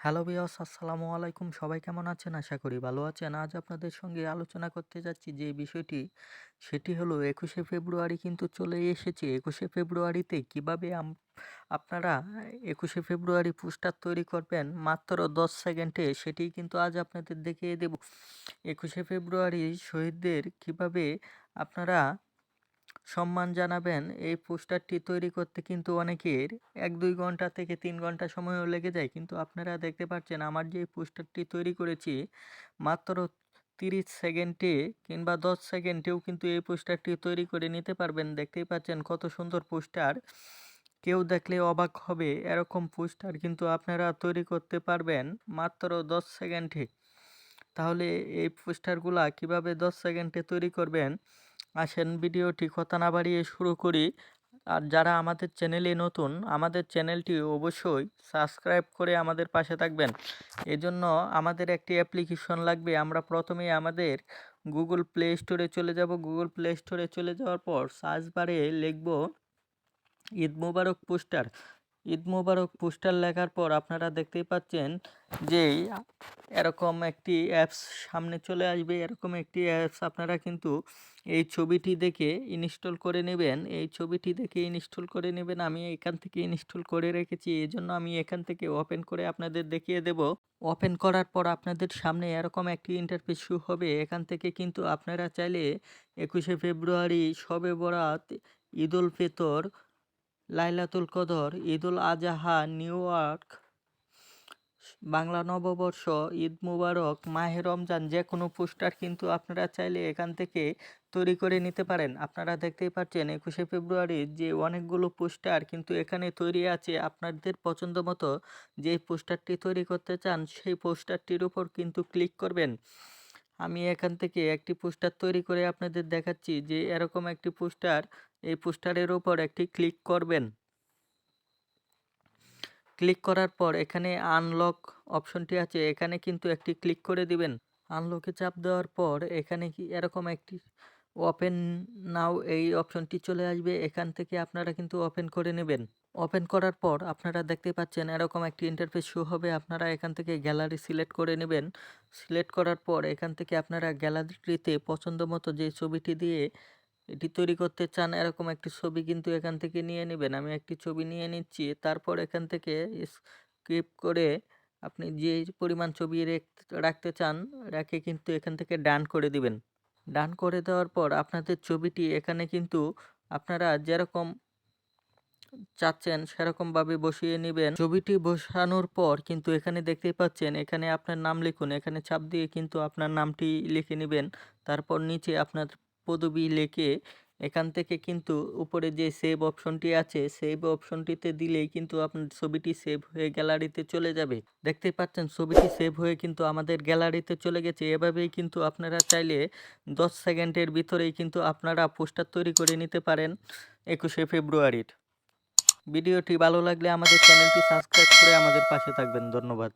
Hello viewers, আসসালামু আলাইকুম। সবাই কেমন আছেন? আশা করি ভালো আছেন। আজ আপনাদের সঙ্গে আলোচনা করতে যাচ্ছি যে বিষয়টি, সেটি হলো ২১শে ফেব্রুয়ারি কিন্তু চলেই এসেছে। ২১শে ফেব্রুয়ারিতে কিভাবে আপনারা ২১শে ফেব্রুয়ারি পোস্টার তৈরি করবেন মাত্র ১০ সেকেন্ডে, সেটিই কিন্তু আজ আপনাদের দেখিয়ে দেব। ২১শে ফেব্রুয়ারি শহীদদের কিভাবে আপনারা সম্মান জানাবেন, এই পোস্টারটি তৈরি করতে কিন্তু অনেকের ১-২ ঘন্টা থেকে ৩ ঘন্টা সময়ও লেগে যায়। কিন্তু আপনারা দেখতে পাচ্ছেন আমার যে পোস্টারটি তৈরি করেছি, মাত্র ৩০ সেকেন্ডে কিংবা ১০ সেকেন্ডেও কিন্তু এই পোস্টারটি তৈরি করে নিতে পারবেন। দেখতেই পাচ্ছেন কত সুন্দর পোস্টার। কেউ দেখলে অবাক হবে এরকম পোস্টার কিন্তু আপনারা তৈরি করতে পারবেন মাত্র ১০ সেকেন্ডে। তাহলে এই পোস্টারগুলা কিভাবে ১০ সেকেন্ডে তৈরি করবেন, আসেন ভিডিওটি কথা না বাড়িয়ে শুরু করি। আর যারা আমাদের চ্যানেলে নতুন, আমাদের চ্যানেলটি অবশ্যই সাবস্ক্রাইব করে আমাদের পাশে থাকবেন। এজন্য আমাদের একটি অ্যাপ্লিকেশন লাগবে। আমরা প্রথমেই আমাদের গুগল প্লে স্টোরে চলে যাব। গুগল প্লে স্টোরে চলে যাওয়ার পর সার্চ বারে লিখব ঈদ মোবারক পোস্টার। ঈদ মোবারক পোস্টার লেখার পর আপনারা দেখতেই পাচ্ছেন যে এরকম একটি অ্যাপস সামনে চলে আসবে। এরকম একটি অ্যাপস আপনারা কিন্তু এই ছবিটি দেখে ইনস্টল করে নেবেন। এই ছবিটি দেখে ইনস্টল করে নেবেন। আমি এখান থেকে ইনস্টল করে রেখেছি। এজন্য আমি এখান থেকে ওপেন করে আপনাদের দেখিয়ে দেব। ওপেন করার পর আপনাদের সামনে এরকম একটি ইন্টারফেস শো হবে। এখান থেকে কিন্তু আপনারা চাইলে ২১শে ফেব্রুয়ারি, শবে বরাত, ঈদুল ফিতর, লাইলাতুল কদর, ঈদুল আজহা, নিউ ইয়র্ক, বাংলা নববর্ষ, ঈদ মুবারক, মাহে রমজান, যে কোনো পোস্টার কিন্তু আপনারা চাইলে এখান থেকে তৈরি করে নিতে পারেন। আপনারা দেখতেই পাচ্ছেন ২১শে ফেব্রুয়ারির যে অনেকগুলো পোস্টার কিন্তু এখানে তৈরি আছে। আপনাদের পছন্দ মতো যে পোস্টারটি তৈরি করতে চান সেই পোস্টারটির উপর কিন্তু ক্লিক করবেন। আমি এখান থেকে একটি পোস্টার তৈরি করে আপনাদের দেখাচ্ছি যে এরকম একটি পোস্টার, এই পোস্টারের উপর একটি ক্লিক করবেন। ক্লিক করার পর এখানে আনলক অপশনটি আছে, এখানে কিন্তু একটি ক্লিক করে দিবেন। আনলকে চাপ দেওয়ার পর এখানে কি এরকম একটি ওপেন নাও এই অপশনটি চলে আসবে। এখান থেকে আপনারা কিন্তু ওপেন করে নেবেন। ওপেন করার পর আপনারা দেখতে পাচ্ছেন এরকম একটি ইন্টারফেস শো হবে। আপনারা এখান থেকে গ্যালারি সিলেক্ট করে নেবেন। সিলেক্ট করার পর এখান থেকে আপনারা গ্যালারিতে পছন্দ মতো যে ছবিটি দিয়ে এটি তৈরি করতে চান এরকম একটি ছবি কিন্তু এখান থেকে নিয়ে নেবেন। আমি একটি ছবি নিয়ে নিচ্ছি। তারপর এখান থেকে স্ক্রিপ করে আপনি যে পরিমাণ ছবি রাখতে চান রেখে কিন্তু এখান থেকে ডান করে দিবেন। ডান করে দেওয়ার পর আপনাদের ছবিটি এখানে কিন্তু আপনারা যেরকম চাচ্ছেন সেরকমভাবে বসিয়ে নেবেন। ছবিটি বসানোর পর কিন্তু এখানে দেখতেই পাচ্ছেন এখানে আপনার নাম লিখুন। এখানে চাপ দিয়ে কিন্তু আপনার নামটি লিখে নেবেন। তারপর নিচে আপনার পদবি লিখে এখান থেকে কিন্তু উপরে যে সেভ অপশনটি আছে সেভ অপশনটিতে দিলেই কিন্তু আপনার ছবিটি সেভ হয়ে গ্যালারিতে চলে যাবে। দেখতেই পাচ্ছেন ছবিটি সেভ হয়ে কিন্তু আমাদের গ্যালারিতে চলে গেছে। এভাবেই কিন্তু আপনারা চাইলে ১০ সেকেন্ডের ভিতরেই কিন্তু আপনারা পোস্টার তৈরি করে নিতে পারেন ২১শে ফেব্রুয়ারির। ভিডিওটি ভালো লাগলে আমাদের চ্যানেলটি সাবস্ক্রাইব করে আমাদের পাশে থাকবেন। ধন্যবাদ।